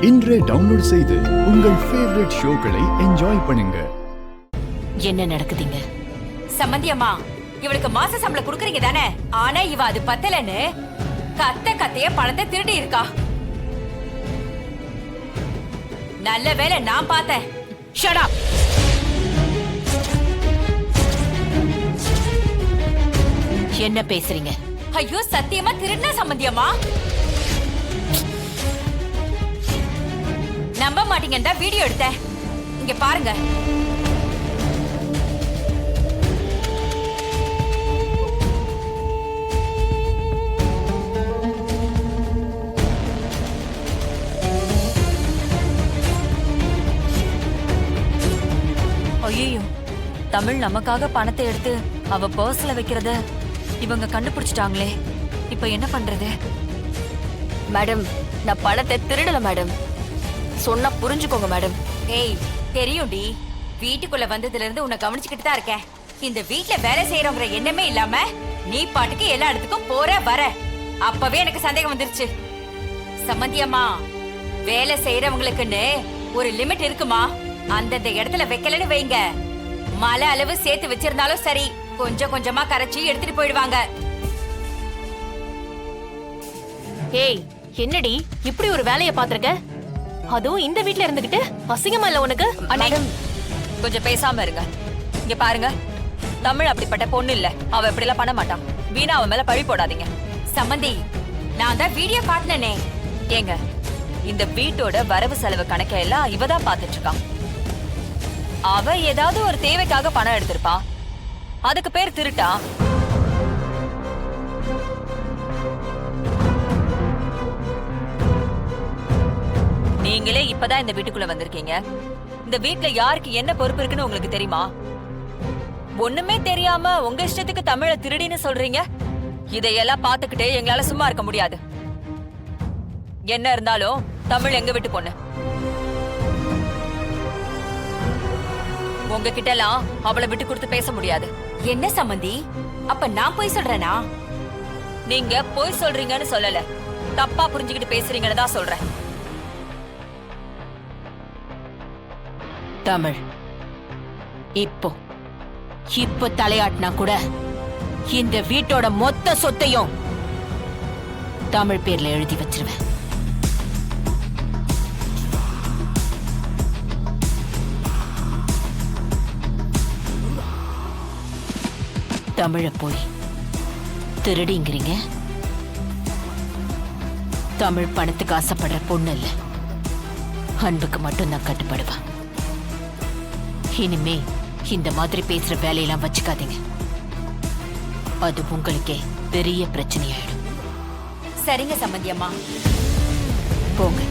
இன்றே டவுன்லோட் செய்து உங்கள் ஃபேவரட் ஷோக்களை என்ஜாய் பண்ணுங்க. என்ன நடக்குதுங்க? சம்பந்தியம்மா, இவளுக்கு மாச சம்பளம் குடுக்கறீங்க தானே? ஆனா இவ அது பத்தலன்னு கத்தைய பணத்தை திருடி இருக்கா. நல்ல வேளை நான் பார்த்தேன். Shut up. என்ன பேசுறீங்க? ஐயோ, சத்தியமா திருடினா சம்பந்தியம்மா. நம்ப மாட்டீங்கன்னா வீடியோ எடுத்தேன், இங்க பாருங்க. ஐயோ, தமிழ் நமக்காக பணத்தை எடுத்து அவ பர்ஸ்ல வைக்கிறத இவங்க கண்டுபிடிச்சிட்டாங்களே. இப்ப என்ன பண்றது? மேடம், நான் பணத்தை திருடல மேடம். சொன்னா புரிஞ்சுக்கோங்க மேடம். ஏய், தெரியும்டி, வீட்டுக்குள்ள வந்ததுல இருந்து உன்னை கவனிச்சுக்கிட்டு தான் இருக்கேன். இந்த வீட்ல வேலை செய்யறோங்கிற எண்ணமே இல்லாம நீ பாட்டுக்கு எல்லா இடத்துக்கும் போற வர. அப்பவே எனக்கு சந்தேகம் வந்துருச்சு. சம்பந்தியம்மா, வேலை செய்யறவங்களுக்குன்னு ஒரு லிமிட் இருக்குமா? அந்தந்த இடத்துல வைக்கலன்னு வைங்க, மழை அளவு சேர்த்து வச்சிருந்தாலும் சரி, கொஞ்சம் கொஞ்சமா கரைச்சி எடுத்துட்டு போயிடுவாங்க. ஏய், என்னடி இப்படி ஒரு வேலையை பாத்திருக்க? அதுவும் இந்த வீட்ல இருந்துகிட்டு அசிங்கமா இல்ல உனக்கு? மேடம், கொஞ்சம் பேசாம இருங்க. இங்க பாருங்க, தமிழ் அப்படிப்பட்ட பொண்ணு இல்ல. அவ இப்படி எல்லாம் பண்ண மாட்டான். வீணா அவன் மேல பழி போடாதீங்க. சம்பந்தி, நான் தான் வீடியோ காட்டினேனே. ஏங்க, இந்த வீட்டோட வரவு செலவு கணக்கையெல்லாம் இவதான் பாத்துட்டு இருக்கான். அவ ஏதாவது ஒரு தேவைக்காக பணம் எடுத்திருப்பா. அதுக்கு பேர் திருட்டா? நீங்களே இப்பதான் இந்த வீட்டுக்குள்ள வந்திருக்கீங்க. இந்த வீட்ல யாருக்கு என்ன பொறுப்பு இருக்குன்னு உங்களுக்கு தெரியுமா? ஒண்ணுமே தெரியாம உங்க இஷ்டத்துக்கு தமிழ திருடின்னு சொல்றீங்க. இதையெல்லாம் பாத்துக்கிட்டே எங்களால சும்மா இருக்க முடியாது. என்ன இருந்தாலும் தமிழ் எங்க வீட்டு பொண்ணு. உங்ககிட்ட எல்லாம் அவளை விட்டு கொடுத்து பேச முடியாது. என்ன சம்பந்தி, அப்ப நான் போய் சொல்றேனா? நீங்க போய் சொல்றீங்கன்னு சொல்லல, தப்பா புரிஞ்சுக்கிட்டு பேசுறீங்கன்னு தான் சொல்றேன். தமிழ் இப்போ தலையாட்டினா கூட இந்த வீட்டோட மொத்த சொத்தையும் தமிழ் பேர்ல எழுதி வச்சிருவேன். தமிழ போய் திருடிங்கிறீங்க? தமிழ் பணத்துக்கு ஆசைப்படுற பொண்ணு இல்ல, அன்புக்கு மட்டும் நான் கட்டுப்படுவேன். இனிமே இந்த மாதிரி பேசுற வேலையெல்லாம் வச்சுக்காதீங்க. அது உங்களுக்கே பெரிய பிரச்சனையாயிடும். சரிங்க சம்பந்தியம்மா. போங்க.